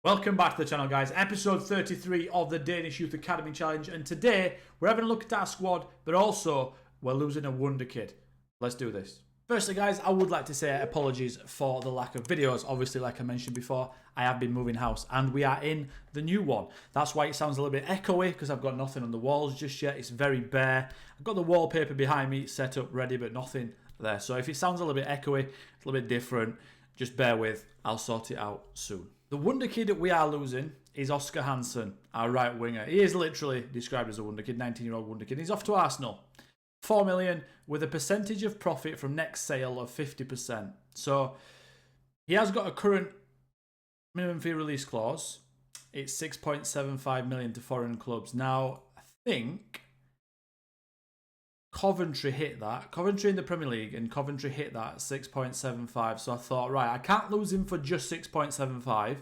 Welcome back to the channel, guys. Episode 33 of the Danish Youth Academy Challenge. And today, we're having a look at our squad, but also, we're losing a Wonderkid. Let's do this. Firstly, guys, I would like to say apologies for the lack of videos. Obviously, like I mentioned before, I have been moving house, and we are in the new one. That's why it sounds a little bit echoey, because I've got nothing on the walls just yet. It's very bare. I've got the wallpaper behind me set up, ready, but nothing there. So if it sounds a little bit echoey, a little bit different, just bear with. I'll sort it out soon. The Wonderkid that we are losing is Oscar Hansen, our right winger. He is literally described as a Wonderkid, 19-year-old Wonderkid. He's off to Arsenal. 4 million with a percentage of profit from next sale of 50%. So he has got a current minimum fee release clause. It's 6.75 million to foreign clubs. Now, I think Coventry hit that. Coventry in the Premier League, and Coventry hit that at 6.75. So I thought, right, I can't lose him for just 6.75.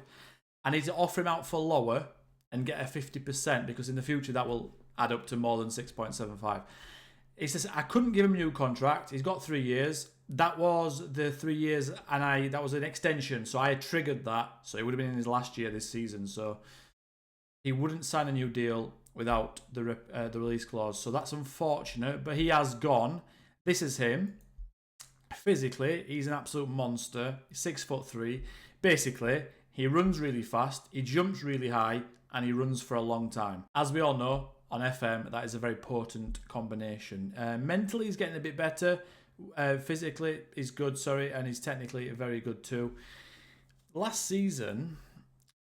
I need to offer him out for lower and get a 50%, because in the future that will add up to more than 6.75. It's just, I couldn't give him a new contract. He's got 3 years. That was the 3 years, and that was an extension. So I triggered that. So it would have been in his last year this season. So he wouldn't sign a new deal without the release clause. So that's unfortunate, but he has gone. This is him. Physically, he's an absolute monster. He's 6'3". Basically, he runs really fast, he jumps really high, and he runs for a long time. As we all know, on FM, that is a very potent combination. Mentally, he's getting a bit better. Physically, he's good, and he's technically very good too. Last season,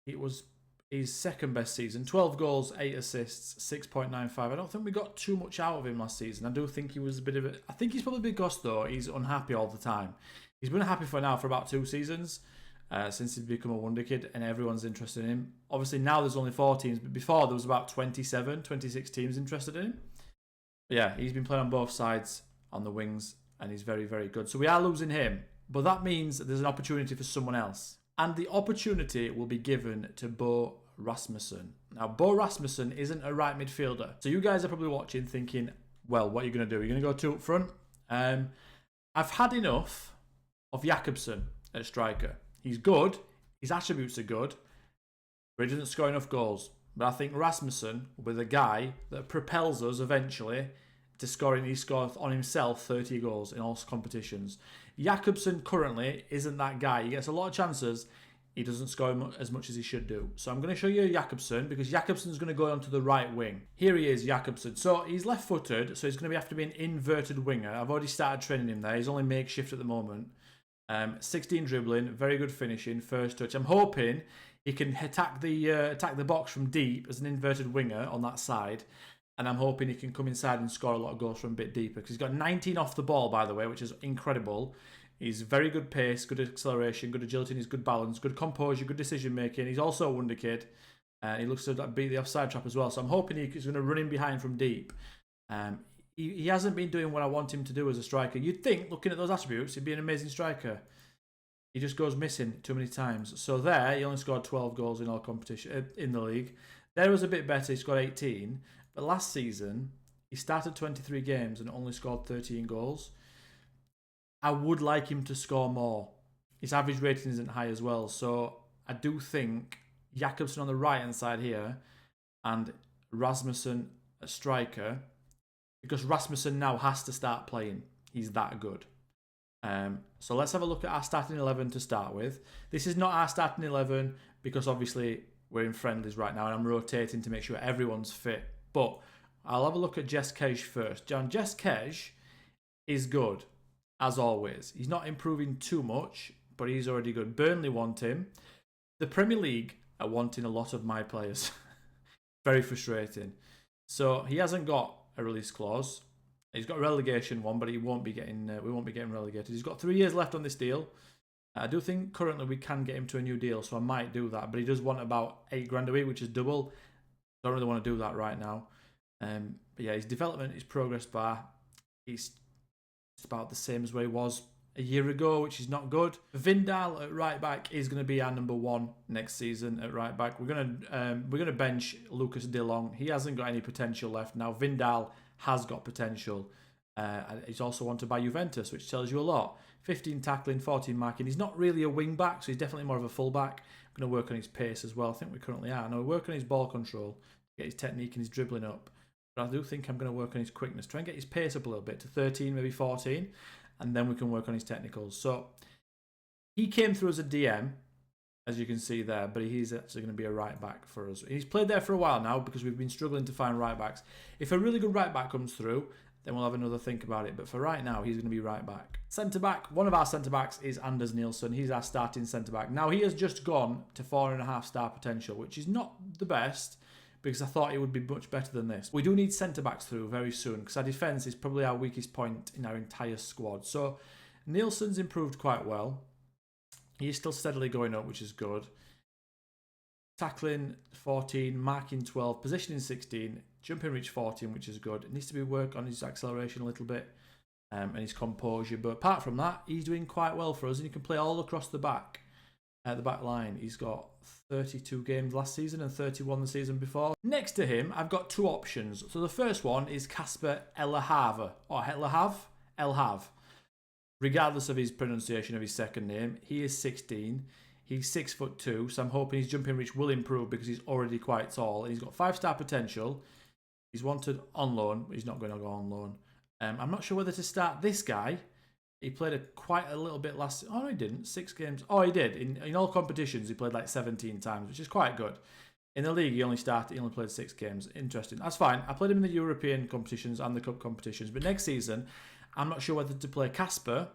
it was his second best season. 12 goals, 8 assists, 6.95. I don't think we got too much out of him last season. I do think he was a bit of a... I think he's probably because, though, he's unhappy all the time. He's been happy for about 2 seasons since he's become a Wonderkid, and everyone's interested in him. Obviously, now there's only 4 teams, but before there was about 26 teams interested in him. But yeah, he's been playing on both sides on the wings, and he's very, very good. So we are losing him, but that means that there's an opportunity for someone else. And the opportunity will be given to Bo Rasmussen. Now, Bo Rasmussen isn't a right midfielder. So you guys are probably watching thinking, well, what are you going to do? Are you going to go 2 up front? I've had enough of Jakobsen at striker. He's good. His attributes are good. But he doesn't score enough goals. But I think Rasmussen will be the guy that propels us eventually to scoring. He scores on himself 30 goals in all competitions. Jakobsen currently isn't that guy. He gets a lot of chances. He doesn't score as much as he should do. So I'm going to show you Jakobsen, because Jakobsen's going to go onto the right wing. Here he is, Jakobsen. So he's left-footed, so he's going to have to be an inverted winger. I've already started training him there. He's only makeshift at the moment. 16 dribbling, very good finishing, first touch. I'm hoping he can attack the box from deep as an inverted winger on that side. And I'm hoping he can come inside and score a lot of goals from a bit deeper. Because he's got 19 off the ball, by the way, which is incredible. He's very good pace, good acceleration, good agility, and he's good balance, good composure, good decision making. He's also a Wonderkid. And he looks to beat the offside trap as well. So I'm hoping he's going to run in behind from deep. He hasn't been doing what I want him to do as a striker. You'd think, looking at those attributes, he'd be an amazing striker. He just goes missing too many times. So there, he only scored 12 goals in all competition in the league. There was a bit better. He scored 18. But last season, he started 23 games and only scored 13 goals. I would like him to score more. His average rating isn't high as well. So I do think Jakobsen on the right-hand side here and Rasmussen a striker, because Rasmussen now has to start playing. He's that good. So let's have a look at our starting 11 to start with. This is not our starting 11 because obviously we're in friendlies right now and I'm rotating to make sure everyone's fit. But I'll have a look at Jess Kej first. Jess Kej is good, as always. He's not improving too much, but he's already good. Burnley want him. The Premier League are wanting a lot of my players. Very frustrating. So he hasn't got a release clause. He's got a relegation one, but he won't be getting. We won't be getting relegated. He's got 3 years left on this deal. I do think currently we can get him to a new deal, so I might do that. But he does want about 8 grand a week, which is double. Don't really want to do that right now. But yeah, his development, his progress bar, he's about the same as where he was a year ago, which is not good. Vindal at right back is going to be our number 1 next season at right back. We're going to bench Lucas De Long. He hasn't got any potential left now. Vindal has got potential. He's also wanted by Juventus, which tells you a lot. 15 tackling, 14 marking. He's not really a wing back, so he's definitely more of a full back. I'm going to work on his pace as well. I think we currently are. Now, we work on his ball control, get his technique and his dribbling up. But I do think I'm going to work on his quickness. Try and get his pace up a little bit to 13, maybe 14. And then we can work on his technicals. So he came through as a DM, as you can see there, but he's actually going to be a right back for us. He's played there for a while now because we've been struggling to find right backs. If a really good right back comes through, then we'll have another think about it. But for right now, he's going to be right back. Centre back, one of our centre backs is Anders Nilsson. He's our starting centre back. Now, he has just gone to 4.5 star potential, which is not the best because I thought it would be much better than this. We do need centre backs through very soon because our defence is probably our weakest point in our entire squad. So Nilsson's improved quite well. He's still steadily going up, which is good. Tackling 14, marking 12, positioning 16, jumping reach 14, which is good. It needs to be work on his acceleration a little bit and his composure. But apart from that, he's doing quite well for us, and he can play all across the back line. He's got 32 games last season and 31 the season before. Next to him, I've got two options. So the first one is Casper Elhave, or Elhave. Regardless of his pronunciation of his second name, he is 16. He's 6'2", so I'm hoping his jumping reach will improve because he's already quite tall. And he's got 5-star potential. He's wanted on loan, but he's not going to go on loan. I'm not sure whether to start this guy. He played quite a little bit last... Oh, no, he didn't. 6 games. Oh, he did. In all competitions, he played like 17 times, which is quite good. In the league, he only played 6 games. Interesting. That's fine. I played him in the European competitions and the cup competitions. But next season, I'm not sure whether to play Casper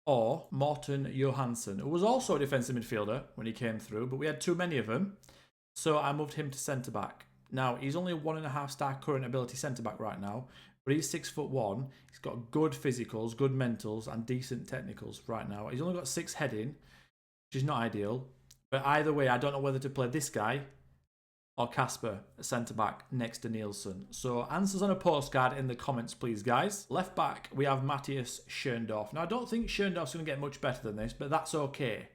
or Morten Johansson, who was also a defensive midfielder when he came through, but we had too many of them, so I moved him to centre-back. Now, he's only a 1.5 star current ability centre-back right now, but he's 6'1". He's got good physicals, good mentals, and decent technicals right now. He's only got 6 heading, which is not ideal, but either way, I don't know whether to play this guy or Casper, centre-back, next to Nilsson. So answers on a postcard in the comments, please, guys. Left back, we have Matthias Schöndorf. Now, I don't think Schöndorf's going to get much better than this, but that's okay.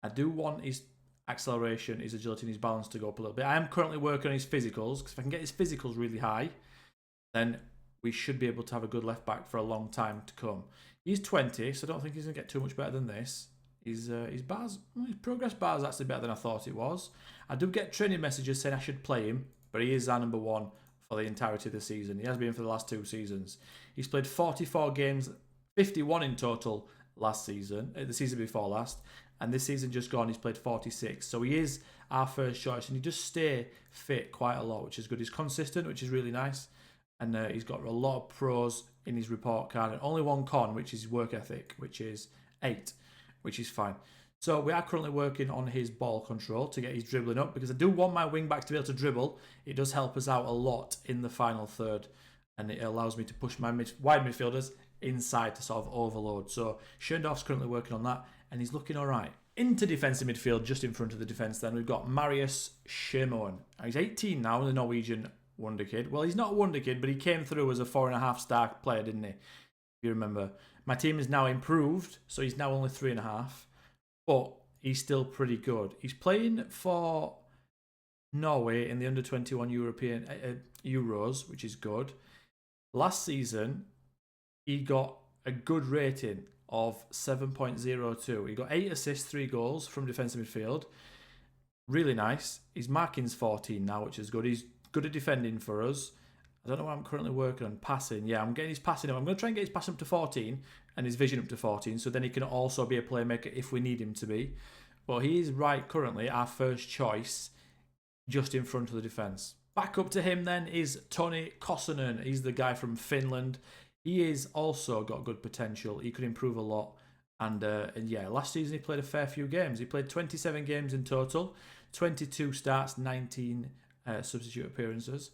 I do want his acceleration, his agility, and his balance to go up a little bit. I am currently working on his physicals, because if I can get his physicals really high, then we should be able to have a good left back for a long time to come. He's 20, so I don't think he's going to get too much better than this. His progress bar is actually better than I thought it was. I do get training messages saying I should play him, but he is our number 1 for the entirety of the season. He has been for the last 2 seasons. He's played 44 games, 51 in total last season, the season before last, and this season just gone, he's played 46. So he is our first choice, and he does stay fit quite a lot, which is good. He's consistent, which is really nice, and he's got a lot of pros in his report card, and only one con, which is work ethic, which is 8. Which is fine. So we are currently working on his ball control to get his dribbling up, because I do want my wing back to be able to dribble. It does help us out a lot in the final third, and it allows me to push my wide midfielders inside to sort of overload. So Schöndorf's currently working on that, and he's looking all right. Into defensive midfield, just in front of the defence then, we've got Marius Schömoen. He's 18 now, the Norwegian Wonderkid. Well, he's not a Wonderkid, but he came through as a 4.5 star player, didn't he? If you remember. My team is now improved, so he's now only 3.5, but he's still pretty good. He's playing for Norway in the under-21 European Euros, which is good. Last season, he got a good rating of 7.02. He got 8 assists, 3 goals from defensive midfield. Really nice. His marking's 14 now, which is good. He's good at defending for us. I don't know what I'm currently working on. Passing. Yeah, I'm getting his passing up. I'm going to try and get his passing up to 14 and his vision up to 14, so then he can also be a playmaker if we need him to be. But he is right currently our first choice, just in front of the defence. Back up to him then is Toni Kosonen. He's the guy from Finland. He is also got good potential. He could improve a lot. And yeah, last season he played a fair few games. He played 27 games in total, 22 starts, 19 substitute appearances.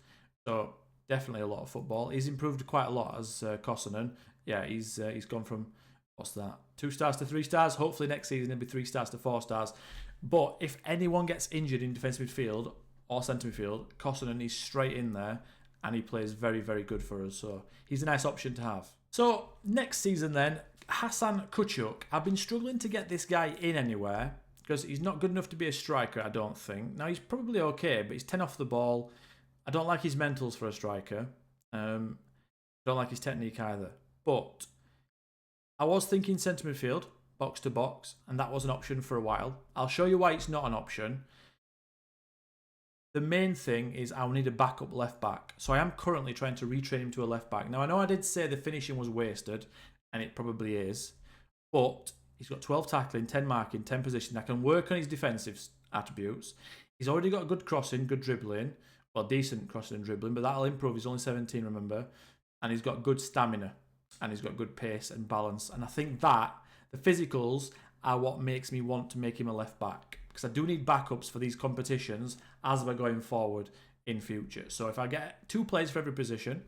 So definitely a lot of football. He's improved quite a lot as Kosonen. Yeah, he's gone from, what's that, 2 stars to 3 stars. Hopefully next season he'll be 3 stars to 4 stars. But if anyone gets injured in defensive midfield or centre midfield, Kosonen is straight in there, and he plays very, very good for us. So he's a nice option to have. So next season then, Hasan Kuchuk. I've been struggling to get this guy in anywhere because he's not good enough to be a striker, I don't think. Now, he's probably okay, but he's 10 off the ball. I don't like his mentals for a striker. Don't like his technique either. But I was thinking centre midfield, box to box, and that was an option for a while. I'll show you why it's not an option. The main thing is I'll need a backup left back. So I am currently trying to retrain him to a left back. Now, I know I did say the finishing was wasted, and it probably is, but he's got 12 tackling, 10 marking, 10 position. I can work on his defensive attributes. He's already got good crossing, good dribbling. Well, decent crossing and dribbling, but that'll improve. He's only 17, remember? And he's got good stamina, and he's got good pace and balance. And I think that, the physicals, are what makes me want to make him a left back. Because I do need backups for these competitions as we're going forward in future. So if I get 2 players for every position,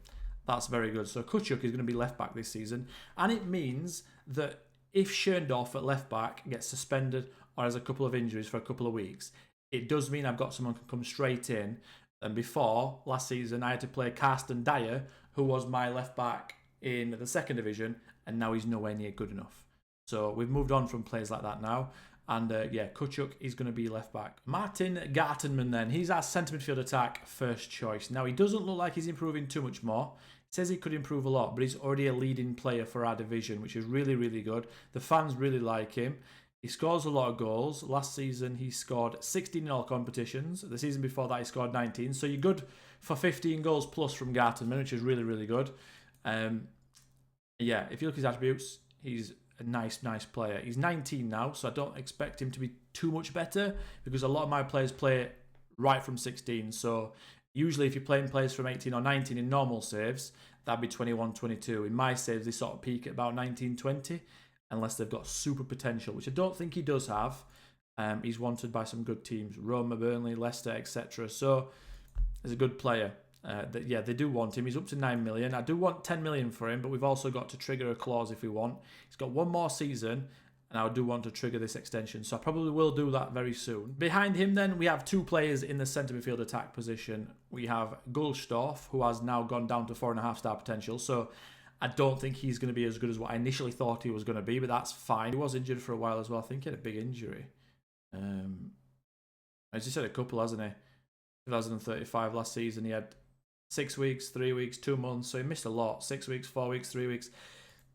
that's very good. So Kuchuk is going to be left back this season. And it means that if Schöndorf at left back gets suspended or has a couple of injuries for a couple of weeks, it does mean I've got someone who can come straight in. And before, last season, I had to play Carsten Dyer, who was my left back in the second division, and now he's nowhere near good enough. So we've moved on from players like that now. And yeah, Kuchuk is going to be left back. Martin Gartenmann then. He's our centre midfield attack first choice. Now, he doesn't look like he's improving too much more. It says he could improve a lot, but he's already a leading player for our division, which is really, really good. The fans really like him. He scores a lot of goals. Last season, he scored 16 in all competitions. The season before that, he scored 19. So you're good for 15 goals plus from Gartenmann, which is really, really good. Yeah, if you look at his attributes, he's a nice player. He's 19 now, so I don't expect him to be too much better because a lot of my players play right from 16. So usually if you're playing players from 18 or 19 in normal saves, that'd be 21, 22. In my saves, they sort of peak at about 19, 20, unless they've got super potential, which I don't think he does have. He's wanted by some good teams, Roma, Burnley, Leicester, etc. So he's a good player. Yeah, they do want him. He's up to 9 million. I do want 10 million for him, but we've also got to trigger a clause if we want. He's got one more season, and I do want to trigger this extension, so I probably will do that very soon. Behind him then, we have 2 players in the centre midfield attack position. We have Gulstorff, who has now gone down to 4.5 star potential, so I don't think he's going to be as good as what I initially thought he was going to be, but that's fine. He was injured for a while as well. I think he had a big injury. He's just had a couple, hasn't he? 2035 last season, he had 6 weeks, 3 weeks, 2 months, so he missed a lot. 6 weeks, 4 weeks, 3 weeks.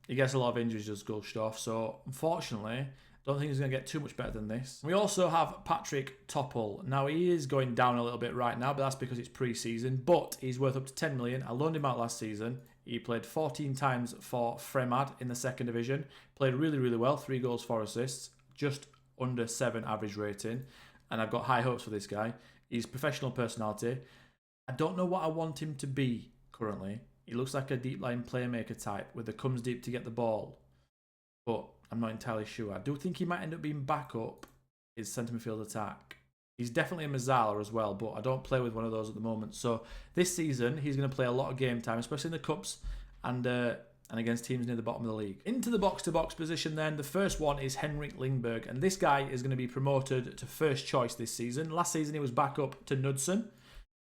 He gets a lot of injuries, does Gulstorff. So unfortunately, I don't think he's going to get too much better than this. We also have Patrick Toppel. Now he is going down a little bit right now, but that's because it's pre-season. But he's worth up to 10 million. I loaned him out last season. He played 14 times for Fremad in the second division. Played really, really well. 3 goals, 4 assists. Just under 7 average rating. And I've got high hopes for this guy. He's professional personality. I don't know what I want him to be currently. He looks like a deep-line playmaker type with the comes deep to get the ball. But I'm not entirely sure. I do think he might end up being backup his centre midfield attack. He's definitely a Mazzala as well, but I don't play with one of those at the moment. So this season, he's going to play a lot of game time, especially in the Cups and against teams near the bottom of the league. Into the box-to-box position then, the first one is Henrik Lindberg. And this guy is going to be promoted to first choice this season. Last season, he was backup to Knudsen.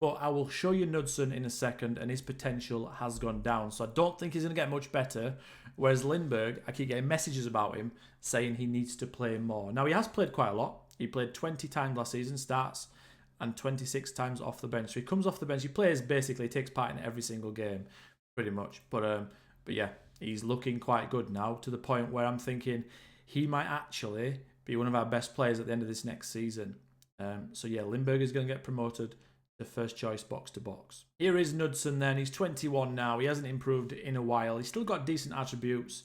But I will show you Knudsen in a second, and his potential has gone down. So I don't think he's going to get much better. Whereas Lindberg, I keep getting messages about him saying he needs to play more. Now, he has played quite a lot. He played 20 times last season, starts, and 26 times off the bench. So he comes off the bench. He plays, basically, takes part in every single game, pretty much. But yeah, he's looking quite good now, to the point where I'm thinking he might actually be one of our best players at the end of this next season. So yeah, Lindberg is going to get promoted the first choice box to box. Here is Knudsen then. He's 21 now. He hasn't improved in a while. He's still got decent attributes.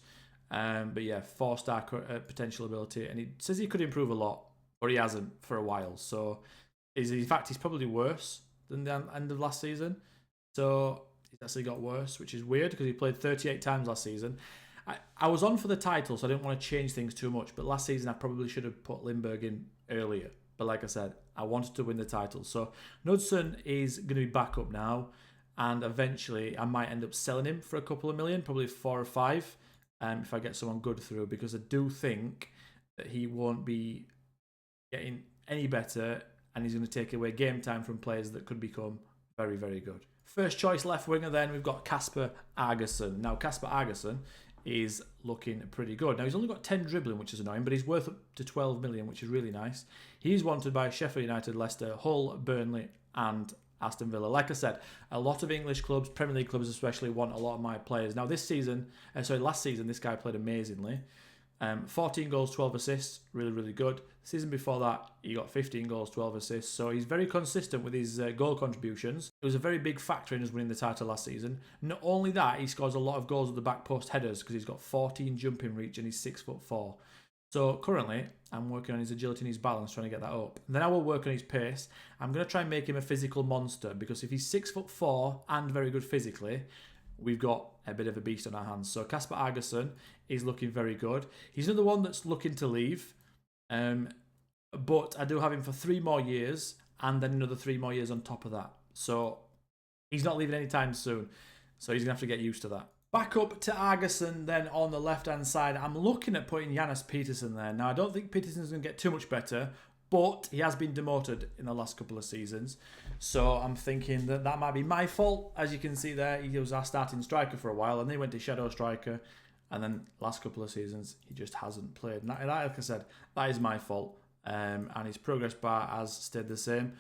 But yeah, 4-star potential ability. And he says he could improve a lot, but he hasn't for a while. So in fact, he's probably worse than the end of last season. So he's actually got worse, which is weird because he played 38 times last season. I was on for the title, so I didn't want to change things too much. But last season, I probably should have put Lindberg in earlier. But like I said, I wanted to win the title. So Knudsen is going to be back up now. And eventually, I might end up selling him for a couple of million, probably 4 or 5, if I get someone good through. Because I do think that he won't be getting any better. And he's going to take away game time from players that could become very, very good. First choice left winger then, we've got Kasper Argason. Now, Kasper Argason is looking pretty good. Now, he's only got 10 dribbling, which is annoying, but he's worth up to 12 million, which is really nice. He's wanted by Sheffield United, Leicester, Hull, Burnley, and Aston Villa. Like I said, a lot of English clubs, Premier League clubs especially, want a lot of my players. Now last season, this guy played amazingly. 14 goals, 12 assists, really, really good. The season before that, he got 15 goals, 12 assists. So he's very consistent with his goal contributions. It was a very big factor in us winning the title last season. Not only that, he scores a lot of goals with the back post headers because he's got 14 jumping reach and he's 6'4". So currently, I'm working on his agility and his balance, trying to get that up. And then I will work on his pace. I'm going to try and make him a physical monster because if he's 6'4" and very good physically, we've got a bit of a beast on our hands. So Kasper Argason is looking very good. He's another one that's looking to leave. But I do have him for 3 more years and then another 3 more years on top of that. So he's not leaving anytime soon. So he's going to have to get used to that. Back up to Argason then on the left-hand side. I'm looking at putting Janis Peterson there. Now, I don't think Peterson's going to get too much better, but he has been demoted in the last couple of seasons. So I'm thinking that that might be my fault. As you can see there, he was our starting striker for a while, and then he went to shadow striker. And then last couple of seasons, he just hasn't played. And that, like I said, that is my fault. And his progress bar has stayed the same.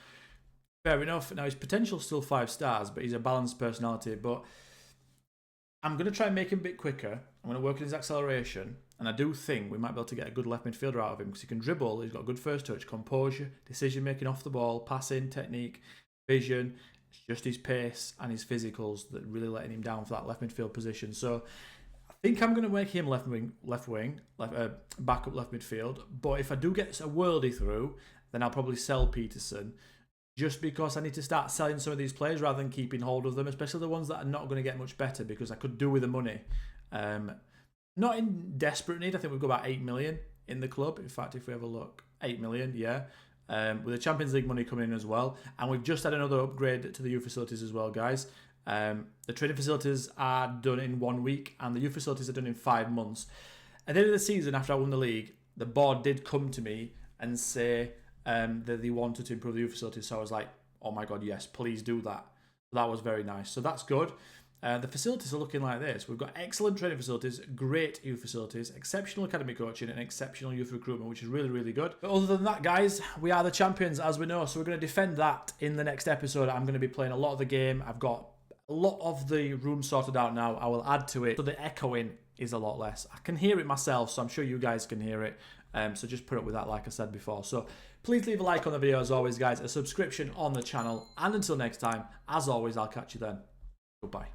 Fair enough. Now, his potential's still 5 stars, but he's a balanced personality. But I'm going to try and make him a bit quicker. I'm going to work on his acceleration. And I do think we might be able to get a good left midfielder out of him because he can dribble, he's got good first touch, composure, decision-making off the ball, passing, technique, vision. It's just his pace and his physicals that really letting him down for that left midfield position. So I think I'm going to make him backup left midfield. But if I do get a worldie through, then I'll probably sell Peterson. Just because I need to start selling some of these players rather than keeping hold of them, especially the ones that are not going to get much better because I could do with the money. Not in desperate need. I think we've got about 8 million in the club. In fact, if we have a look, 8 million, yeah. With the Champions League money coming in as well. And we've just had another upgrade to the youth facilities as well, guys. The training facilities are done in 1 week and the youth facilities are done in 5 months. At the end of the season, after I won the league, the board did come to me and say that they wanted to improve the youth facilities. So I was like, oh my God, yes, please do that. That was very nice. So that's good. The facilities are looking like this. We've got excellent training facilities, great youth facilities, exceptional academy coaching, and exceptional youth recruitment, which is really, really good. But other than that, guys, we are the champions, as we know. So we're going to defend that in the next episode. I'm going to be playing a lot of the game. I've got a lot of the room sorted out now. I will add to it so the echoing is a lot less. I can hear it myself, so I'm sure you guys can hear it. So just put up with that, like I said before. So please leave a like on the video, as always, guys, a subscription on the channel. And until next time, as always, I'll catch you then. Goodbye.